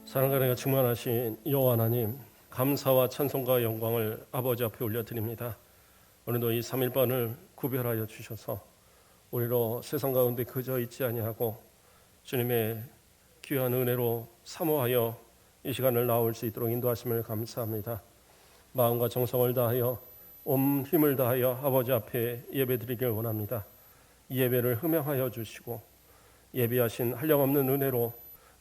사랑과 은혜가 충만하신 여호와 하나님, 감사와 찬송과 영광을 아버지 앞에 올려드립니다. 오늘도 이 3일반을 구별하여 주셔서 우리로 세상 가운데 그저 있지 아니하고 주님의 귀한 은혜로 사모하여 이 시간을 나올 수 있도록 인도하심을 감사합니다. 마음과 정성을 다하여 온 힘을 다하여 아버지 앞에 예배드리길 원합니다. 이 예배를 흠양하여 주시고 예비하신 한량없는 은혜로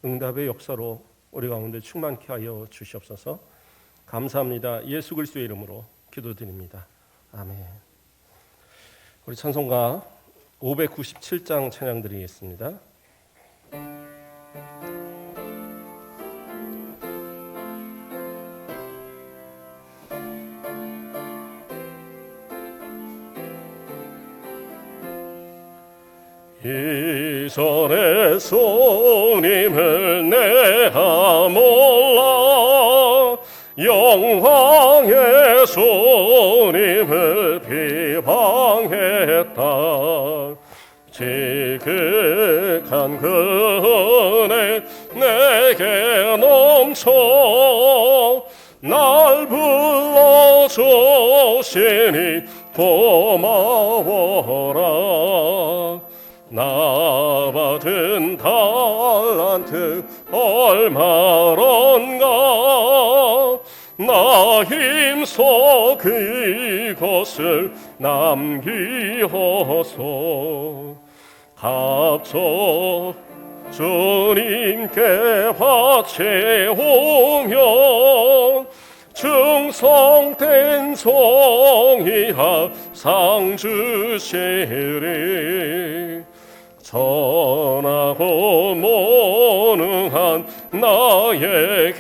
응답의 역사로 우리 가운데 충만케 하여 주시옵소서. 감사합니다. 예수 그리스도의 이름으로 기도드립니다. 아멘. 우리 찬송가 597장 찬양 드리겠습니다. 이전의 손님을 내가 몰라 영광의 손님을 비방했다. 지극한 그 은혜 내게 넘쳐 날 불러주시니 고마워라. 나 받은 달란트 얼마런가. 나 힘써 그것을 남기어서 값져 주님께 바치오면 충성된 종이야 상 주시리. 전하고 무능한 나에게도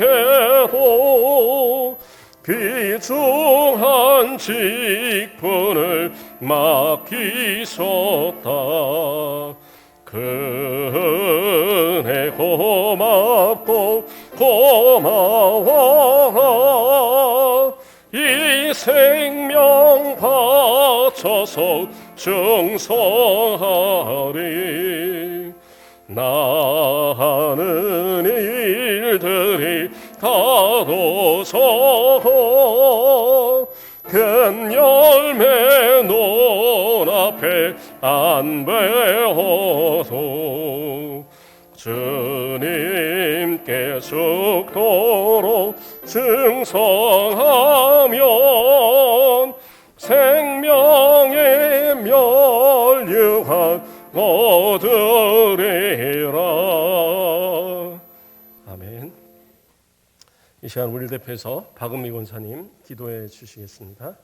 귀중한 직분을 맡기셨다. 그 은혜 고맙고 고마워라. 이 생명 바쳐서 충성하리. 나 하는 일들이 다도 적어 큰 열매 눈앞에 안 배워도 주님께 죽도록 충성하면 생명의 멸류관 얻으리라. 아멘. 이 시간 우리를 대표해서 박은미 권사님 기도해 주시겠습니다.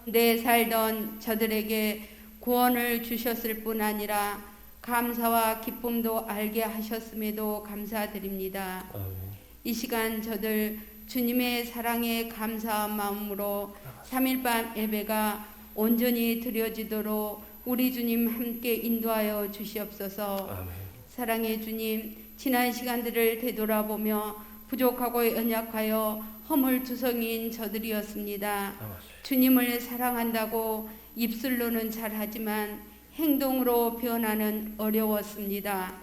내 살던 저들에게 구원을 주셨을 뿐 아니라 감사와 기쁨도 알게 하셨음에도 감사드립니다. 이 시간 저들 주님의 사랑에 감사한 마음으로 3일밤 예배가 온전히 드려지도록 우리 주님 함께 인도하여 주시옵소서. 사랑의 주님, 지난 시간들을 되돌아보며 부족하고 연약하여 허물투성이인 저들이었습니다. 주님을 사랑한다고 입술로는 잘하지만 행동으로 변화는 어려웠습니다.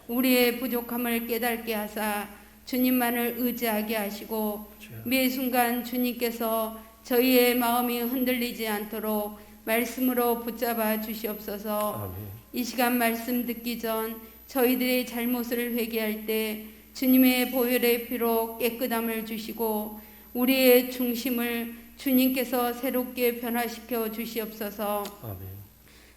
우리의 부족함을 깨닫게 하사 주님만을 의지하게 하시고 매 순간 주님께서 저희의 마음이 흔들리지 않도록 말씀으로 붙잡아 주시옵소서. 이 시간 말씀 듣기 전 저희들의 잘못을 회개할 때 주님의 보혈의 피로 깨끗함을 주시고 우리의 중심을 주님께서 새롭게 변화시켜 주시옵소서. 아멘.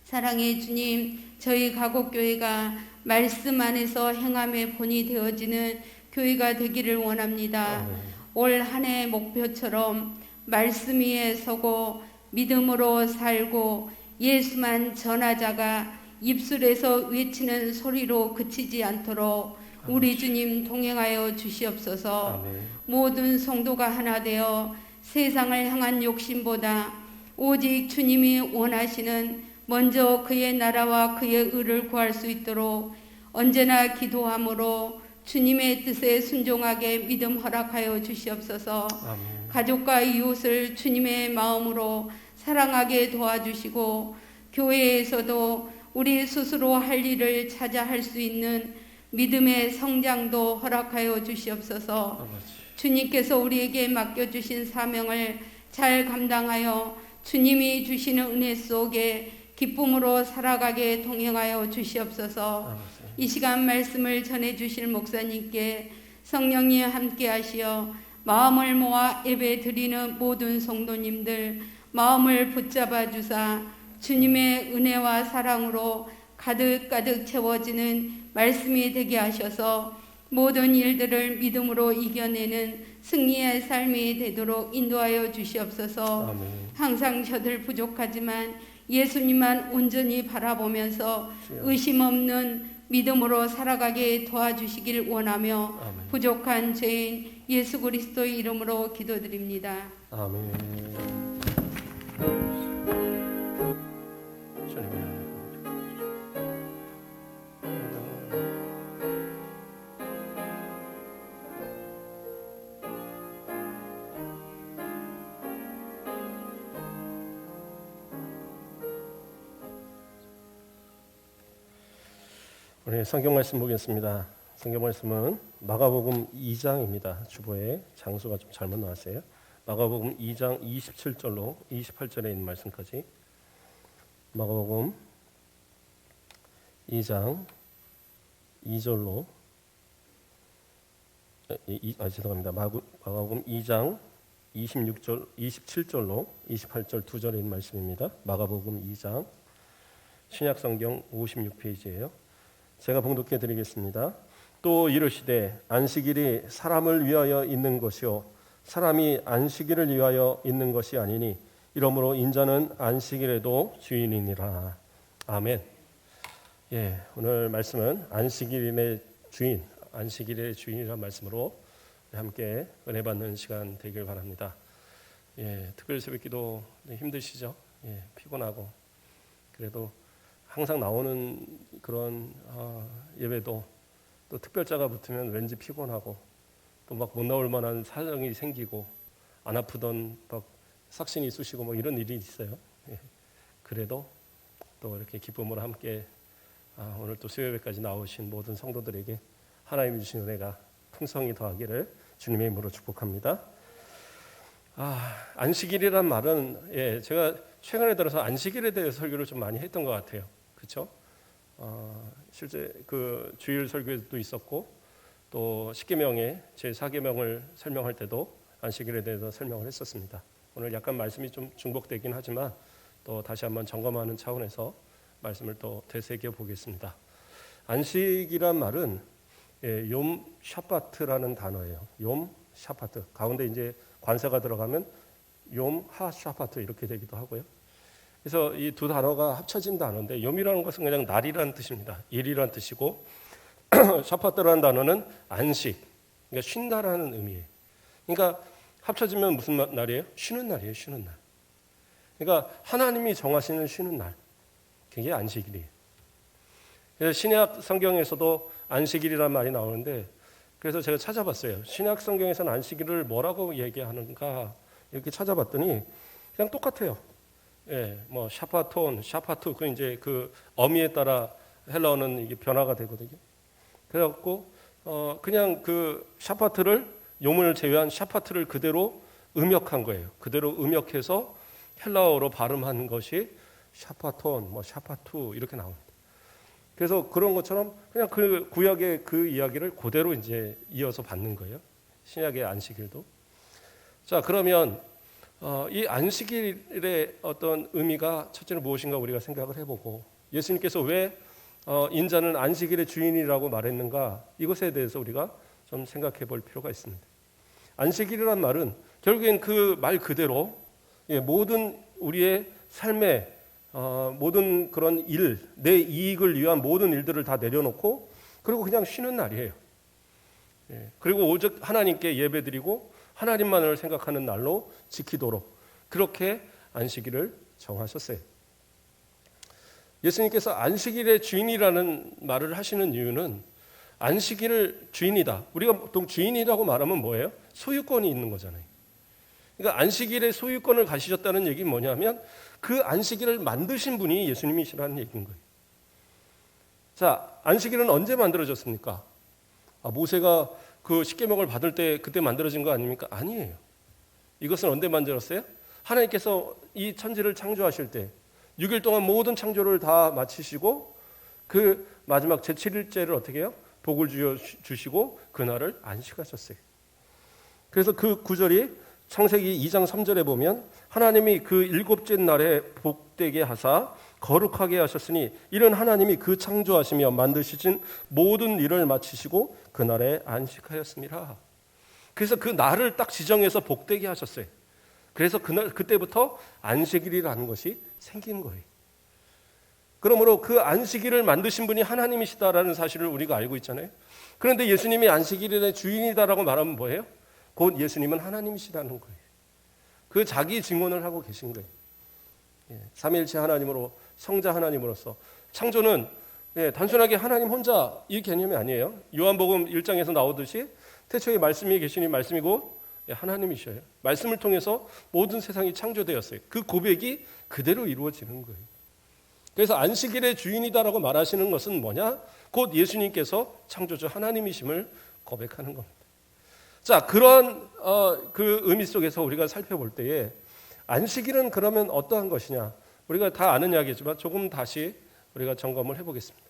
사랑의 주님, 저희 가곡교회가 말씀 안에서 행함의 본이 되어지는 교회가 되기를 원합니다. 아멘. 올 한 해 목표처럼 말씀 위에 서고 믿음으로 살고 예수만 전하자가 입술에서 외치는 소리로 그치지 않도록 우리 주님 동행하여 주시옵소서. 아멘. 모든 성도가 하나 되어 세상을 향한 욕심보다 오직 주님이 원하시는 먼저 그의 나라와 그의 의를 구할 수 있도록 언제나 기도함으로 주님의 뜻에 순종하게 믿음 허락하여 주시옵소서. 아멘. 가족과 이웃을 주님의 마음으로 사랑하게 도와주시고 교회에서도 우리 스스로 할 일을 찾아 할 수 있는 믿음의 성장도 허락하여 주시옵소서. 아버지. 주님께서 우리에게 맡겨주신 사명을 잘 감당하여 주님이 주시는 은혜 속에 기쁨으로 살아가게 동행하여 주시옵소서. 아버지. 이 시간 말씀을 전해주실 목사님께 성령님 함께 하시어 마음을 모아 예배 드리는 모든 성도님들 마음을 붙잡아 주사 주님의 은혜와 사랑으로 가득가득 채워지는 말씀이 되게 하셔서 모든 일들을 믿음으로 이겨내는 승리의 삶이 되도록 인도하여 주시옵소서. 아멘. 항상 저들 부족하지만 예수님만 온전히 바라보면서 의심 없는 믿음으로 살아가게 도와주시길 원하며 아멘. 부족한 죄인 예수 그리스도의 이름으로 기도드립니다. 아멘. 주님의 은혜가 우리 성경 말씀 보겠습니다. 성경 말씀은 마가복음 2장입니다. 주보에 장수가 좀 잘못 나왔어요. 마가복음 2장 27절로 28절에 있는 말씀까지. 마가복음 2장 2절로 죄송합니다. 마가복음 2장 26절 27절로 28절 두 절에 있는 말씀입니다. 마가복음 2장 신약성경 56페이지예요. 제가 봉독해 드리겠습니다. 또 이르시되 안식일이 사람을 위하여 있는 것이요 사람이 안식일을 위하여 있는 것이 아니니 이러므로 인자는 안식일에도 주인이니라. 아멘. 예, 오늘 말씀은 안식일의 주인, 안식일의 주인이라는 말씀으로 함께 은혜 받는 시간 되길 바랍니다. 예, 특별 새벽기도 힘드시죠? 예, 피곤하고 그래도 항상 나오는 그런 예배도 또 특별자가 붙으면 왠지 피곤하고 또 막 못 나올 만한 사정이 생기고 안 아프던 막 삭신이 쑤시고 뭐 이런 일이 있어요. 예. 그래도 또 이렇게 기쁨으로 함께 오늘 또 수요예배까지 나오신 모든 성도들에게 하나님이 주신 은혜가 풍성히 더하기를 주님의 이름으로 축복합니다. 안식일이란 말은 예, 제가 최근에 들어서 안식일에 대해서 설교를 좀 많이 했던 것 같아요. 그렇죠? 실제 그 주일 설교도 있었고 또 십계명의 제4계명을 설명할 때도 안식일에 대해서 설명을 했었습니다. 오늘 약간 말씀이 좀 중복되긴 하지만 또 다시 한번 점검하는 차원에서 말씀을 또 되새겨 보겠습니다. 안식이란 말은 욤 샤바트라는 단어예요. 욤 샤바트 가운데 이제 관사가 들어가면 욤 하 샤바트 이렇게 되기도 하고요. 그래서 이 두 단어가 합쳐진 단어인데 욤이라는 것은 그냥 날이라는 뜻입니다. 일이라는 뜻이고 샤바트라는 단어는 안식, 그러니까 쉰다라는 의미예요. 그러니까 합쳐지면 무슨 날이에요? 쉬는 날이에요. 쉬는 날. 그러니까 하나님이 정하시는 쉬는 날, 그게 안식일이에요. 그래서 신약 성경에서도 안식일이라는 말이 나오는데 그래서 제가 찾아봤어요. 신약 성경에서는 안식일을 뭐라고 얘기하는가 이렇게 찾아봤더니 그냥 똑같아요. 예, 뭐 샤파톤, 샤파투 그 이제 그 어미에 따라 헬라어는 이게 변화가 되거든요. 그래갖고 그냥 그 샤파트를 욤을 제외한 샤파트를 그대로 음역한 거예요. 그대로 음역해서 헬라어로 발음한 것이 샤파톤, 뭐 샤파투 이렇게 나옵니다. 그래서 그런 것처럼 그냥 그 구약의 그 이야기를 그대로 이제 이어서 받는 거예요. 신약의 안식일도. 자, 그러면 이 안식일의 어떤 의미가 첫째는 무엇인가 우리가 생각을 해보고 예수님께서 왜 인자는 안식일의 주인이라고 말했는가 이것에 대해서 우리가 좀 생각해 볼 필요가 있습니다. 안식일이란 말은 결국엔 그 말 그대로 모든 우리의 삶의 모든 그런 일, 내 이익을 위한 모든 일들을 다 내려놓고 그리고 그냥 쉬는 날이에요. 그리고 오직 하나님께 예배드리고 하나님만을 생각하는 날로 지키도록 그렇게 안식일을 정하셨어요. 예수님께서 안식일의 주인이라는 말을 하시는 이유는 안식일을 주인이다. 우리가 보통 주인이라고 말하면 뭐예요? 소유권이 있는 거잖아요. 그러니까 안식일의 소유권을 가지셨다는 얘기는 뭐냐면 그 안식일을 만드신 분이 예수님이시라는 얘기인 거예요. 자, 안식일은 언제 만들어졌습니까? 모세가 그 십계명을 받을 때 그때 만들어진 거 아닙니까? 아니에요. 이것은 언제 만들었어요? 하나님께서 이 천지를 창조하실 때 6일 동안 모든 창조를 다 마치시고 그 마지막 제7일째를 어떻게 해요? 복을 주시고 그날을 안식하셨어요. 그래서 그 구절이 창세기 2장 3절에 보면 하나님이 그 일곱째 날에 복되게 하사 거룩하게 하셨으니 이는 하나님이 그 창조하시며 만드시진 모든 일을 마치시고 그날에 안식하였습니다. 그래서 그 날을 딱 지정해서 복되게 하셨어요. 그래서 그때부터 안식일이라는 것이 생긴 거예요. 그러므로 그 안식일을 만드신 분이 하나님이시다라는 사실을 우리가 알고 있잖아요. 그런데 예수님이 안식일의 주인이다라고 말하면 뭐예요? 곧 예수님은 하나님이시라는 거예요. 그 자기 증언을 하고 계신 거예요. 삼위일체 하나님으로 성자 하나님으로서 창조는 단순하게 하나님 혼자 이 개념이 아니에요. 요한복음 1장에서 나오듯이 태초에 말씀이 계시니 말씀이고 하나님이셔요. 말씀을 통해서 모든 세상이 창조되었어요. 그 고백이 그대로 이루어지는 거예요. 그래서 안식일의 주인이다라고 말하시는 것은 뭐냐? 곧 예수님께서 창조주 하나님이심을 고백하는 겁니다. 자, 그러한 그 의미 속에서 우리가 살펴볼 때에 안식일은 그러면 어떠한 것이냐? 우리가 다 아는 이야기지만 조금 다시 우리가 점검을 해보겠습니다.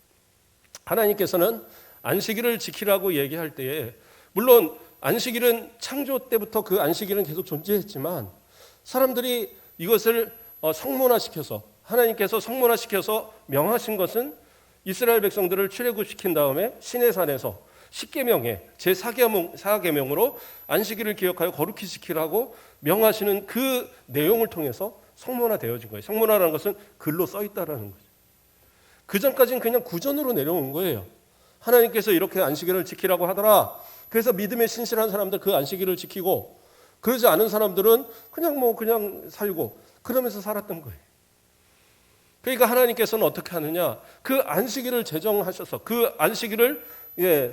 하나님께서는 안식일을 지키라고 얘기할 때에 물론 안식일은 창조 때부터 그 안식일은 계속 존재했지만 사람들이 이것을 성문화시켜서 하나님께서 성문화시켜서 명하신 것은 이스라엘 백성들을 출애굽시킨 다음에 시내산에서 10계명에 제4계명으로 안식일을 기억하여 거룩히 지키라고 명하시는 그 내용을 통해서 성문화되어진 거예요. 성문화라는 것은 글로 써 있다라는 거죠. 그 전까지는 그냥 구전으로 내려온 거예요. 하나님께서 이렇게 안식일을 지키라고 하더라. 그래서 믿음에 신실한 사람들 그 안식일을 지키고 그러지 않은 사람들은 그냥 살고 그러면서 살았던 거예요. 그러니까 하나님께서는 어떻게 하느냐? 그 안식일을 제정하셔서 그 안식일을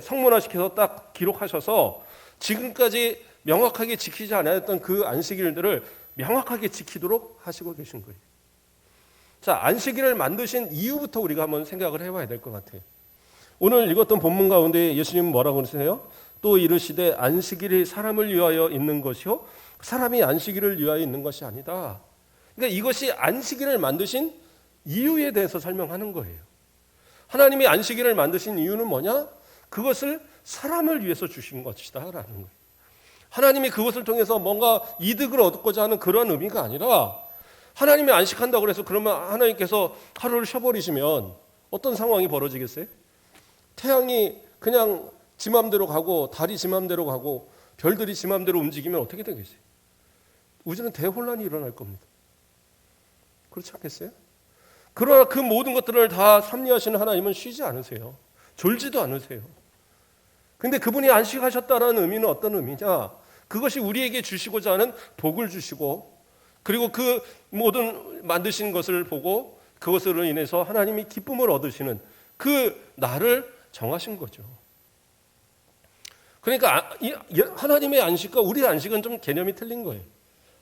성문화시켜서 딱 기록하셔서 지금까지 명확하게 지키지 않았던 그 안식일들을 명확하게 지키도록 하시고 계신 거예요. 자, 안식일을 만드신 이유부터 우리가 한번 생각을 해봐야 될 것 같아요. 오늘 읽었던 본문 가운데 예수님은 뭐라고 그러세요? 또 이르시되 안식일이 사람을 위하여 있는 것이요 사람이 안식일을 위하여 있는 것이 아니다. 그러니까 이것이 안식일을 만드신 이유에 대해서 설명하는 거예요. 하나님이 안식일을 만드신 이유는 뭐냐? 그것을 사람을 위해서 주신 것이다 라는 거예요. 하나님이 그것을 통해서 뭔가 이득을 얻고자 하는 그런 의미가 아니라 하나님이 안식한다고 해서 그러면 하나님께서 하루를 쉬어버리시면 어떤 상황이 벌어지겠어요? 태양이 그냥 지 맘대로 가고 달이 지 맘대로 가고 별들이 지 맘대로 움직이면 어떻게 되겠어요? 우주는 대혼란이 일어날 겁니다. 그렇지 않겠어요? 그러나 그 모든 것들을 다 섭리하시는 하나님은 쉬지 않으세요. 졸지도 않으세요. 근데 그분이 안식하셨다는 의미는 어떤 의미냐? 그것이 우리에게 주시고자 하는 복을 주시고 그리고 그 모든 만드신 것을 보고 그것으로 인해서 하나님이 기쁨을 얻으시는 그 날을 정하신 거죠. 그러니까 하나님의 안식과 우리의 안식은 좀 개념이 틀린 거예요.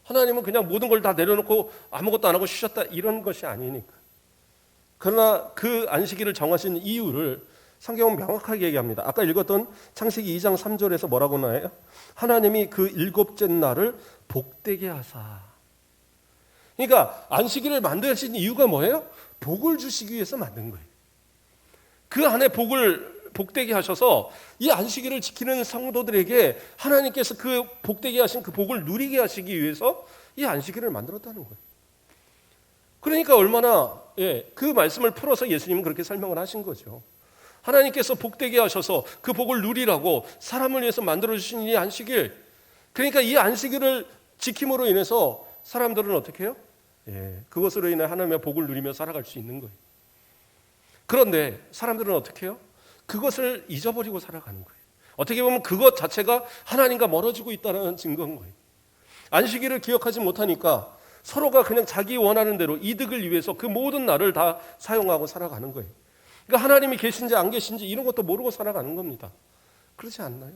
하나님은 그냥 모든 걸 다 내려놓고 아무것도 안 하고 쉬셨다 이런 것이 아니니까. 그러나 그 안식일을 정하신 이유를 성경은 명확하게 얘기합니다. 아까 읽었던 창세기 2장 3절에서 뭐라고 나와요? 하나님이 그 일곱째 날을 복되게 하사. 그러니까 안식일을 만드신 이유가 뭐예요? 복을 주시기 위해서 만든 거예요. 그 안에 복되게 하셔서 이 안식일을 지키는 성도들에게 하나님께서 그 복되게 하신 그 복을 누리게 하시기 위해서 이 안식일을 만들었다는 거예요. 그러니까 얼마나 그 말씀을 풀어서 예수님은 그렇게 설명을 하신 거죠. 하나님께서 복되게 하셔서 그 복을 누리라고 사람을 위해서 만들어주신 이 안식일, 그러니까 이 안식일을 지킴으로 인해서 사람들은 어떻게 해요? 그것으로 인해 하나님의 복을 누리며 살아갈 수 있는 거예요. 그런데 사람들은 어떻게 해요? 그것을 잊어버리고 살아가는 거예요. 어떻게 보면 그것 자체가 하나님과 멀어지고 있다는 증거인 거예요. 안식일을 기억하지 못하니까 서로가 그냥 자기 원하는 대로 이득을 위해서 그 모든 날을 다 사용하고 살아가는 거예요. 그러니까 하나님이 계신지 안 계신지 이런 것도 모르고 살아가는 겁니다. 그렇지 않나요?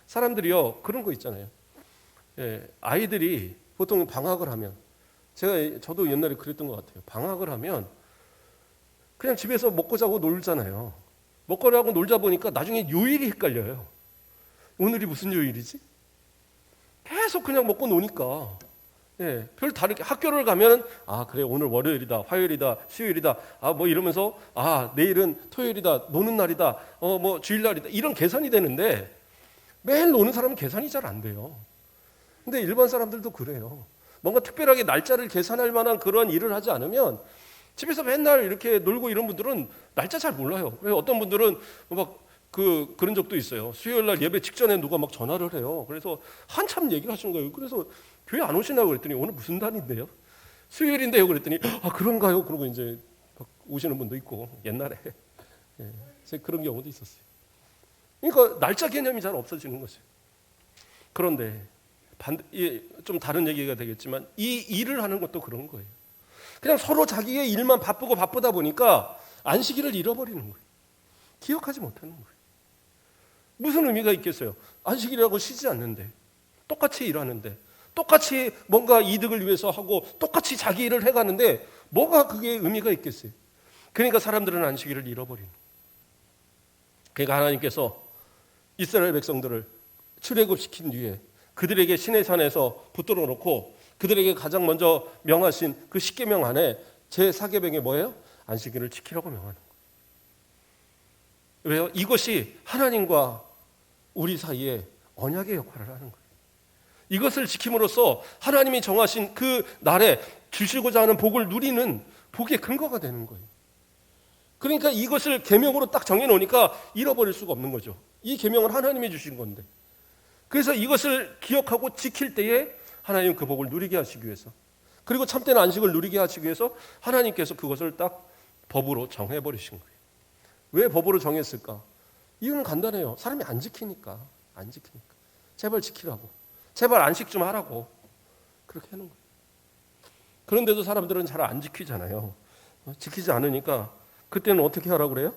사람들이요 그런 거 있잖아요. 예, 아이들이 보통 방학을 하면 저도 옛날에 그랬던 것 같아요. 방학을 하면 그냥 집에서 먹고 자고 놀잖아요. 먹고 자고 놀자 보니까 나중에 요일이 헷갈려요. 오늘이 무슨 요일이지? 계속 그냥 먹고 노니까 예, 별 다르게 학교를 가면 그래 오늘 월요일이다, 화요일이다, 수요일이다, 뭐 이러면서 내일은 토요일이다, 노는 날이다, 뭐 주일날이다 이런 계산이 되는데 매일 노는 사람은 계산이 잘 안 돼요. 근데 일반 사람들도 그래요. 뭔가 특별하게 날짜를 계산할 만한 그런 일을 하지 않으면 집에서 맨날 이렇게 놀고 이런 분들은 날짜 잘 몰라요. 그래서 어떤 분들은 막 그런 적도 있어요. 수요일 날 예배 직전에 누가 막 전화를 해요. 그래서 한참 얘기를 하시는 거예요. 그래서 교회 안 오시나요? 그랬더니 오늘 무슨 날인데요? 수요일인데요. 그랬더니 그런가요? 그러고 이제 오시는 분도 있고 옛날에 그런 경우도 있었어요. 그러니까 날짜 개념이 잘 없어지는 거죠. 그런데 좀 다른 얘기가 되겠지만 이 일을 하는 것도 그런 거예요. 그냥 서로 자기의 일만 바쁘다 보니까 안식일을 잃어버리는 거예요. 기억하지 못하는 거예요. 무슨 의미가 있겠어요? 안식일이라고 쉬지 않는데 똑같이 일하는데 똑같이 뭔가 이득을 위해서 하고 똑같이 자기 일을 해가는데 뭐가 그게 의미가 있겠어요? 그러니까 사람들은 안식일을 잃어버리는 거예요. 그러니까 하나님께서 이스라엘 백성들을 출애굽시킨 뒤에 그들에게 시내산에서 붙들어 놓고 그들에게 가장 먼저 명하신 그 십계명 안에 제4계명이 뭐예요? 안식일을 지키라고 명하는 거예요. 왜요? 이것이 하나님과 우리 사이에 언약의 역할을 하는 거예요. 이것을 지킴으로써 하나님이 정하신 그 날에 주시고자 하는 복을 누리는 복의 근거가 되는 거예요. 그러니까 이것을 계명으로 딱 정해놓으니까 잃어버릴 수가 없는 거죠. 이 계명을 하나님이 주신 건데. 그래서 이것을 기억하고 지킬 때에 하나님 그 복을 누리게 하시기 위해서 그리고 참된 안식을 누리게 하시기 위해서 하나님께서 그것을 딱 법으로 정해버리신 거예요. 왜 법으로 정했을까? 이유는 간단해요. 사람이 안 지키니까. 제발 지키라고. 제발 안식 좀 하라고. 그렇게 하는 거예요. 그런데도 사람들은 잘 안 지키잖아요. 지키지 않으니까 그때는 어떻게 하라고 그래요?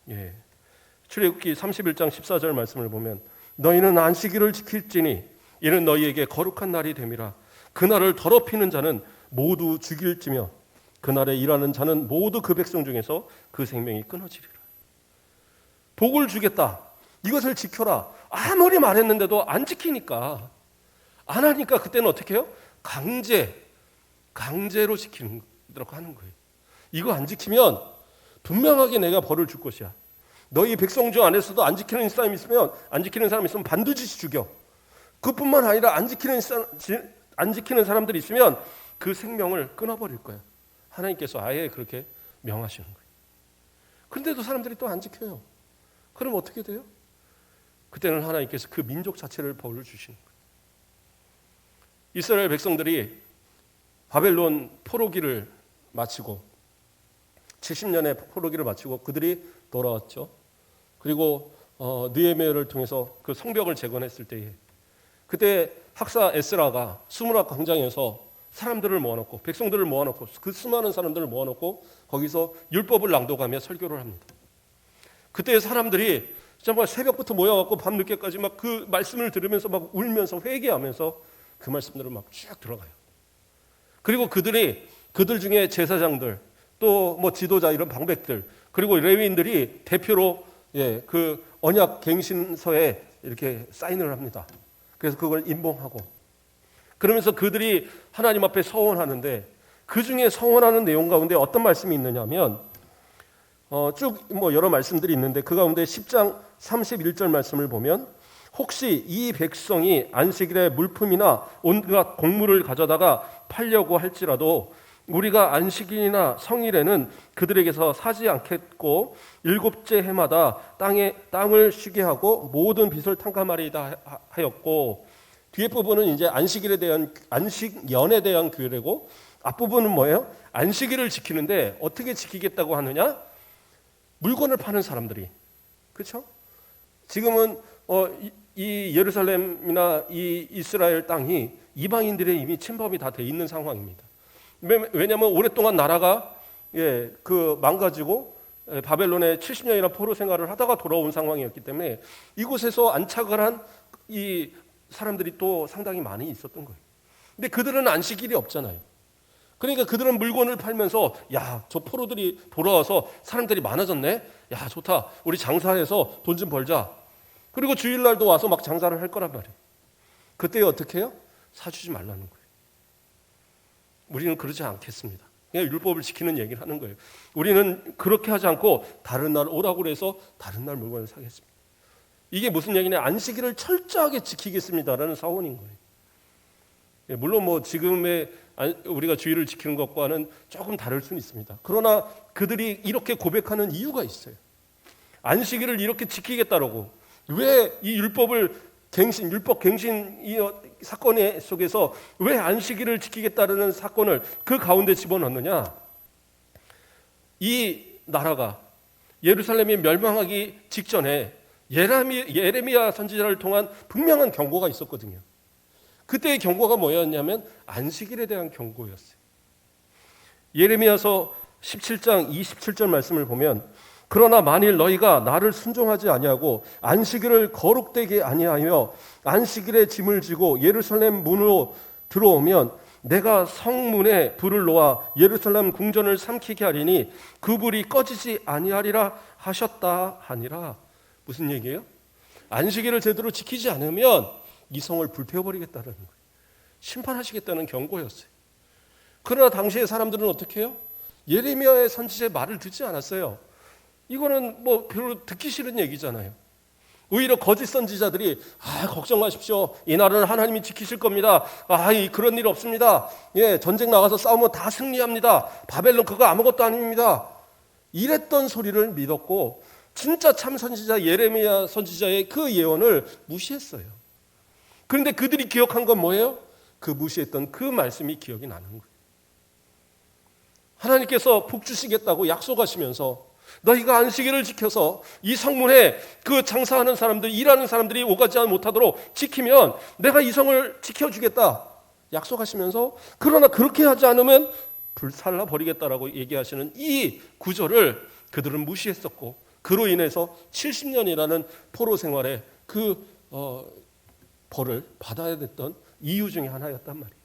예. 출애굽기 31장 14절 말씀을 보면 너희는 안식일을 지킬지니 이는 너희에게 거룩한 날이 됨이라. 그날을 더럽히는 자는 모두 죽일지며 그날에 일하는 자는 모두 그 백성 중에서 그 생명이 끊어지리라. 복을 주겠다. 이것을 지켜라. 아무리 말했는데도 안 지키니까 안 하니까 그때는 어떻게 해요? 강제로 지키도록 하는 거예요. 이거 안 지키면 분명하게 내가 벌을 줄 것이야. 너희 백성 중 안에서도 안 지키는 사람이 있으면 반드시 죽여. 그뿐만 아니라 안 지키는 사람들이 있으면 그 생명을 끊어버릴 거야. 하나님께서 아예 그렇게 명하시는 거예요. 그런데도 사람들이 또 안 지켜요. 그럼 어떻게 돼요? 그때는 하나님께서 그 민족 자체를 벌을 주시는 거예요. 이스라엘 백성들이 바벨론 포로기를 마치고 70년의 포로기를 마치고 그들이 돌아왔죠. 그리고 느헤미야를 통해서 그 성벽을 재건했을 때에 그때 학사 에스라가 수문학 광장에서 사람들을 모아놓고 백성들을 모아놓고 그 수많은 사람들을 모아놓고 거기서 율법을 낭독하며 설교를 합니다. 그때 사람들이 정말 새벽부터 모여갖고 밤늦게까지 막 그 말씀을 들으면서 막 울면서 회개하면서 그 말씀들을 막 쭉 들어가요. 그리고 그들 중에 제사장들 또 뭐 지도자 이런 방백들 그리고 레위인들이 대표로 그 언약 갱신서에 이렇게 사인을 합니다. 그래서 그걸 임봉하고 그러면서 그들이 하나님 앞에 서원하는데 그 중에 서원하는 내용 가운데 어떤 말씀이 있느냐면 쭉 뭐 여러 말씀들이 있는데 그 가운데 10장 31절 말씀을 보면 혹시 이 백성이 안식일에 물품이나 온갖 곡물을 가져다가 팔려고 할지라도 우리가 안식일이나 성일에는 그들에게서 사지 않겠고 일곱째 해마다 땅을 쉬게 하고 모든 빚을 탕감하리이다 하였고 뒤에 부분은 이제 안식년에 대한 규례고 앞부분은 뭐예요? 안식일을 지키는데 어떻게 지키겠다고 하느냐? 물건을 파는 사람들이 그렇죠? 지금은 이 예루살렘이나 이 이스라엘 땅이 이방인들의 이미 침범이 다 돼 있는 상황입니다. 왜냐하면 오랫동안 나라가 망가지고 바벨론에 70년이나 포로 생활을 하다가 돌아온 상황이었기 때문에 이곳에서 안착을 한 이 사람들이 또 상당히 많이 있었던 거예요. 근데 그들은 안식일이 없잖아요. 그러니까 그들은 물건을 팔면서 야, 저 포로들이 돌아와서 사람들이 많아졌네. 야, 좋다. 우리 장사해서 돈 좀 벌자. 그리고 주일날도 와서 막 장사를 할 거란 말이에요. 그때 어떻게 해요? 사주지 말라는 거예요. 우리는 그러지 않겠습니다. 그냥 율법을 지키는 얘기를 하는 거예요. 우리는 그렇게 하지 않고 다른 날 오라고 그래서 다른 날 물건을 사겠습니다. 이게 무슨 얘기냐? 안식일을 철저하게 지키겠습니다라는 사원인 거예요. 물론 뭐 지금의 우리가 주의를 지키는 것과는 조금 다를 수는 있습니다. 그러나 그들이 이렇게 고백하는 이유가 있어요. 안식일을 이렇게 지키겠다라고. 왜 이 율법 갱신 이 사건 속에서 왜 안식일을 지키겠다는 사건을 그 가운데 집어넣느냐? 이 나라가 예루살렘이 멸망하기 직전에 예레미야 선지자를 통한 분명한 경고가 있었거든요. 그때의 경고가 뭐였냐면 안식일에 대한 경고였어요. 예레미야서 17장 27절 말씀을 보면 그러나 만일 너희가 나를 순종하지 아니하고 안식일을 거룩되게 아니하며 안식일에 짐을 지고 예루살렘 문으로 들어오면 내가 성문에 불을 놓아 예루살렘 궁전을 삼키게 하리니 그 불이 꺼지지 아니하리라 하셨다 하니라. 무슨 얘기예요? 안식일을 제대로 지키지 않으면 이 성을 불태워버리겠다는 거예요. 심판하시겠다는 경고였어요. 그러나 당시의 사람들은 어떻게 해요? 예레미야의 선지자의 말을 듣지 않았어요. 이거는 뭐 별로 듣기 싫은 얘기잖아요. 오히려 거짓 선지자들이 걱정 마십시오. 이 나라는 하나님이 지키실 겁니다. 그런 일 없습니다. 전쟁 나가서 싸우면 다 승리합니다. 바벨론 그거 아무것도 아닙니다. 이랬던 소리를 믿었고 진짜 참 선지자 예레미야 선지자의 그 예언을 무시했어요. 그런데 그들이 기억한 건 뭐예요? 그 무시했던 그 말씀이 기억이 나는 거예요. 하나님께서 복 주시겠다고 약속하시면서 너희가 안식일을 지켜서 이 성문에 그 장사하는 사람들, 일하는 사람들이 오가지 못하도록 지키면 내가 이 성을 지켜주겠다 약속하시면서 그러나 그렇게 하지 않으면 불살라 버리겠다라고 얘기하시는 이 구절을 그들은 무시했었고 그로 인해서 70년이라는 포로 생활에 그 벌을 받아야 됐던 이유 중에 하나였단 말이에요.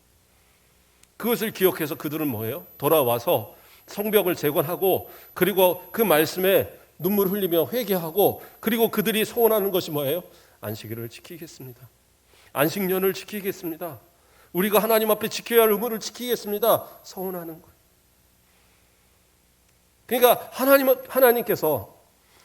그것을 기억해서 그들은 뭐예요? 돌아와서 성벽을 재건하고 그리고 그 말씀에 눈물 흘리며 회개하고 그리고 그들이 소원하는 것이 뭐예요? 안식일을 지키겠습니다. 안식년을 지키겠습니다. 우리가 하나님 앞에 지켜야 할 의무를 지키겠습니다. 소원하는 거예요. 그러니까 하나님께서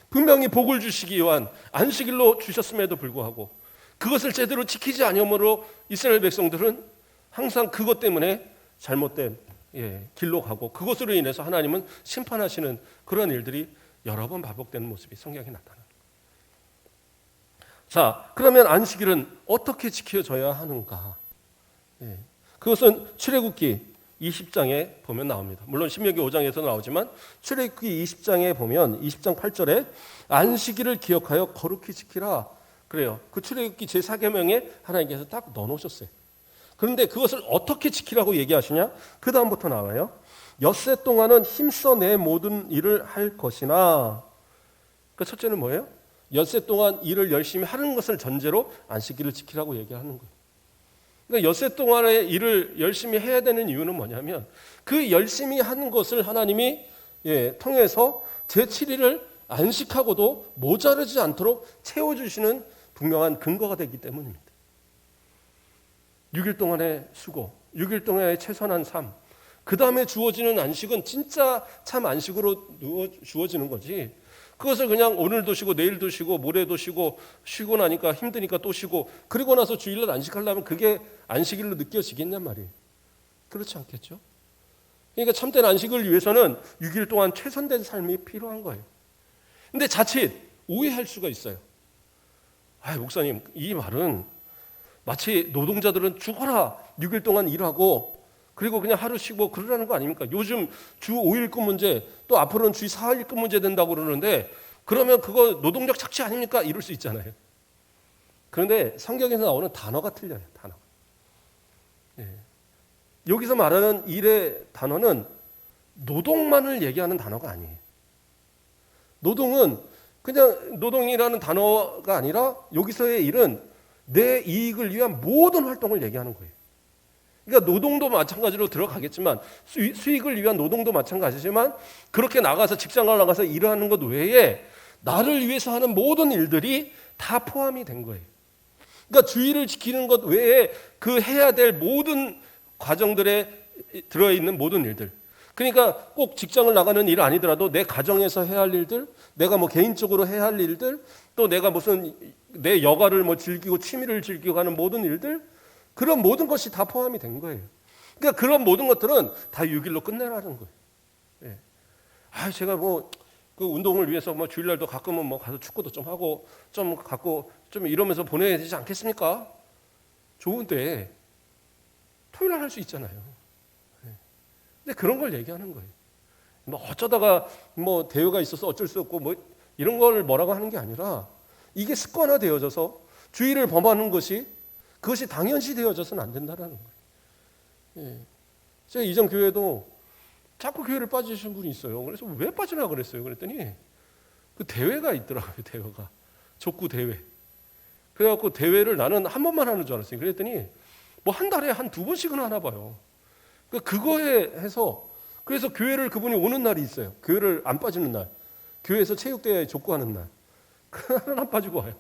분명히 복을 주시기 위한 안식일로 주셨음에도 불구하고 그것을 제대로 지키지 아니함으로 이스라엘 백성들은 항상 그것 때문에 잘못된 길로 가고 그것으로 인해서 하나님은 심판하시는 그런 일들이 여러 번 반복되는 모습이 성경에 나타납니다. 자, 그러면 안식일은 어떻게 지켜져야 하는가? 그것은 출애굽기 20장에 보면 나옵니다. 물론 신명기 5장에서 나오지만 출애굽기 20장에 보면 20장 8절에 안식일을 기억하여 거룩히 지키라 그래요. 그 출애굽기 제4계명에 하나님께서 딱 넣어놓으셨어요. 그런데 그것을 어떻게 지키라고 얘기하시냐? 그 다음부터 나와요. 엿새 동안은 힘써 내 모든 일을 할 것이나. 그 첫째는 뭐예요? 엿새 동안 일을 열심히 하는 것을 전제로 안식일을 지키라고 얘기하는 거예요. 그러니까 엿새 동안의 일을 열심히 해야 되는 이유는 뭐냐면 그 열심히 하는 것을 하나님이 통해서 제7일을 안식하고도 모자르지 않도록 채워주시는 분명한 근거가 되기 때문입니다. 6일 동안의 수고, 6일 동안의 최선한 삶, 그 다음에 주어지는 안식은 진짜 참 안식으로 주어지는 거지. 그것을 그냥 오늘도 쉬고 내일도 쉬고 모레도 쉬고 나니까 힘드니까 또 쉬고 그리고 나서 주일날 안식하려면 그게 안식일로 느껴지겠냔 말이에요. 그렇지 않겠죠? 그러니까 참된 안식을 위해서는 6일 동안 최선된 삶이 필요한 거예요. 근데 자칫 오해할 수가 있어요. 목사님, 이 말은 마치 노동자들은 죽어라 6일 동안 일하고 그리고 그냥 하루 쉬고 그러라는 거 아닙니까? 요즘 주 5일급 문제 또 앞으로는 주 4일급 문제 된다고 그러는데 그러면 그거 노동력 착취 아닙니까? 이럴 수 있잖아요. 그런데 성경에서 나오는 단어가 틀려요. 단어. 예. 여기서 말하는 일의 단어는 노동만을 얘기하는 단어가 아니에요. 노동은 그냥 노동이라는 단어가 아니라 여기서의 일은 내 이익을 위한 모든 활동을 얘기하는 거예요. 그러니까 노동도 마찬가지로 들어가겠지만 수익을 위한 노동도 마찬가지지만 그렇게 나가서 직장을 나가서 일하는 것 외에 나를 위해서 하는 모든 일들이 다 포함이 된 거예요. 그러니까 주의를 지키는 것 외에 그 해야 될 모든 과정들에 들어있는 모든 일들. 그러니까 꼭 직장을 나가는 일 아니더라도 내 가정에서 해야 할 일들, 내가 뭐 개인적으로 해야 할 일들, 또 내가 무슨 내 여가를 뭐 즐기고 취미를 즐기고 하는 모든 일들, 그런 모든 것이 다 포함이 된 거예요. 그러니까 그런 모든 것들은 다 6일로 끝내라는 거예요. 예. 제가 뭐 그 운동을 위해서 뭐 주일날도 가끔은 뭐 가서 축구도 좀 하고 좀 갖고 좀 이러면서 보내야 되지 않겠습니까? 좋은데 토요일날 할 수 있잖아요. 예. 근데 그런 걸 얘기하는 거예요. 뭐 어쩌다가 뭐 대회가 있어서 어쩔 수 없고 뭐 이런 걸 뭐라고 하는 게 아니라 이게 습관화되어져서 주의를 범하는 것이 그것이 당연시 되어져서는 안 된다라는 거예요. 예. 제가 이전 교회도 자꾸 교회를 빠지시는 분이 있어요. 그래서 왜 빠지나 그랬어요. 그랬더니 그 대회가 있더라고요. 대회가. 족구 대회. 그래갖고 대회를 나는 한 번만 하는 줄 알았어요. 그랬더니 뭐 한 달에 한 2번씩은 하나 봐요. 그거에 해서 그래서 교회를 그분이 오는 날이 있어요. 교회를 안 빠지는 날. 교회에서 체육대회 족구하는 날. 그날은 안 빠지고 와요.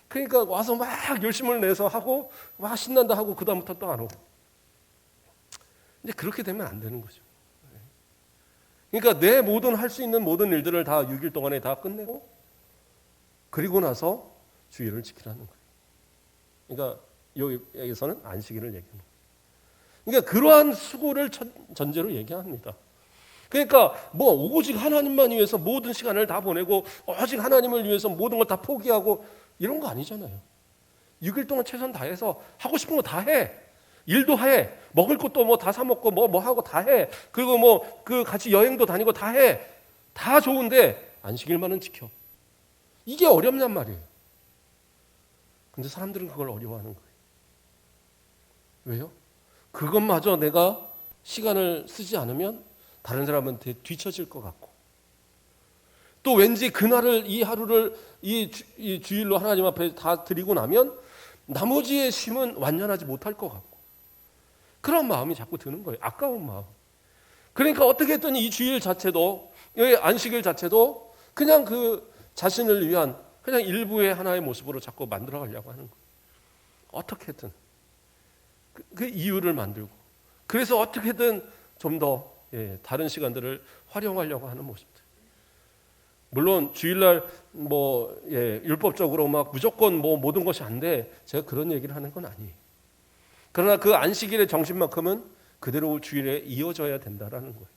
그러니까 와서 막 열심을 내서 하고 막 신난다 하고 그다음부터 또 안 오고. 이제 그렇게 되면 안 되는 거죠. 그러니까 내 모든 할 수 있는 모든 일들을 다 6일 동안에 다 끝내고 그리고 나서 주일을 지키라는 거예요. 그러니까 여기서는 안식일을 얘기하는 거예요. 그러니까 그러한 수고를 전제로 얘기합니다. 그러니까 뭐 오직 하나님만 위해서 모든 시간을 다 보내고 오직 하나님을 위해서 모든 걸 다 포기하고 이런 거 아니잖아요. 6일 동안 최선 다해서 하고 싶은 거 다 해. 일도 해. 먹을 것도 뭐 다 사 먹고 뭐 하고 다 해. 그리고 뭐 그 같이 여행도 다니고 다 해. 다 좋은데 안식일만은 지켜. 이게 어렵냔 말이에요. 근데 사람들은 그걸 어려워하는 거예요. 왜요? 그것마저 내가 시간을 쓰지 않으면 다른 사람한테 뒤처질 것 같고 또 왠지 그날을 이 하루를 이 주일로 하나님 앞에 다 드리고 나면 나머지의 쉼은 완전하지 못할 것 같고 그런 마음이 자꾸 드는 거예요. 아까운 마음. 그러니까 어떻게 했든 이 주일 자체도 이 안식일 자체도 그냥 그 자신을 위한 그냥 일부의 하나의 모습으로 자꾸 만들어 가려고 하는 거예요. 어떻게든 그 이유를 만들고 그래서 어떻게든 좀 더 다른 시간들을 활용하려고 하는 모습들. 물론 주일날 뭐 율법적으로 막 무조건 뭐 모든 것이 안 돼. 제가 그런 얘기를 하는 건 아니에요. 그러나 그 안식일의 정신만큼은 그대로 주일에 이어져야 된다라는 거예요.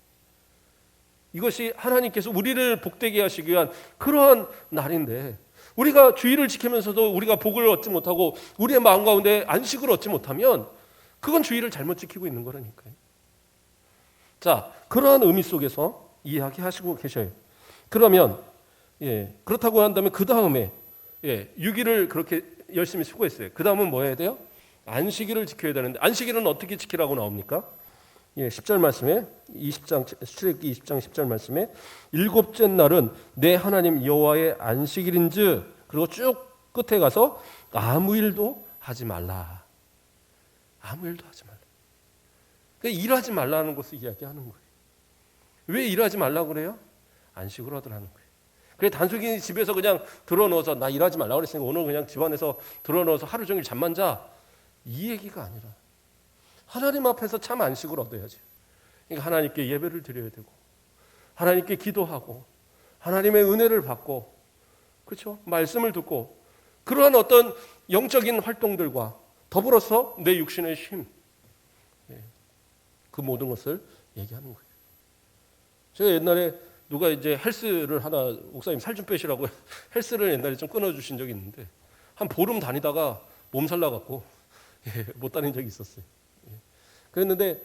이것이 하나님께서 우리를 복되게 하시기 위한 그러한 날인데 우리가 주일을 지키면서도 우리가 복을 얻지 못하고 우리의 마음 가운데 안식을 얻지 못하면 그건 주일을 잘못 지키고 있는 거라니까요. 자, 그러한 의미 속에서 이야기하시고 계셔요. 그러면 그렇다고 한다면 그 다음에 6일을 그렇게 열심히 수고했어요. 그 다음은 뭐 해야 돼요? 안식일을 지켜야 되는데 안식일은 어떻게 지키라고 나옵니까? 10절 말씀에 출애굽기 20장 10절 말씀에 일곱째 날은 내 하나님 여호와의 안식일인즉 그리고 쭉 끝에 가서 아무 일도 하지 말라. 아무 일도 하지 말라. 그러니까 일하지 말라는 것을 이야기하는 거예요. 왜 일하지 말라고 그래요? 안식을 하더라는 거예요. 그래 단순히 집에서 그냥 들어넣어서 나 일하지 말라고 그랬으니까 오늘 그냥 집안에서 들어넣어서 하루 종일 잠만 자. 이 얘기가 아니라 하나님 앞에서 참 안식을 얻어야지. 그러니까 하나님께 예배를 드려야 되고 하나님께 기도하고 하나님의 은혜를 받고 그렇죠? 말씀을 듣고 그러한 어떤 영적인 활동들과 더불어서 내 육신의 쉼 그 모든 것을 얘기하는 거예요. 제가 옛날에 누가 이제 헬스를 하나 목사님 살 좀 빼시라고 헬스를 옛날에 좀 끊어주신 적이 있는데 한 보름 다니다가 몸살 나갖고 못 다닌 적이 있었어요. 그랬는데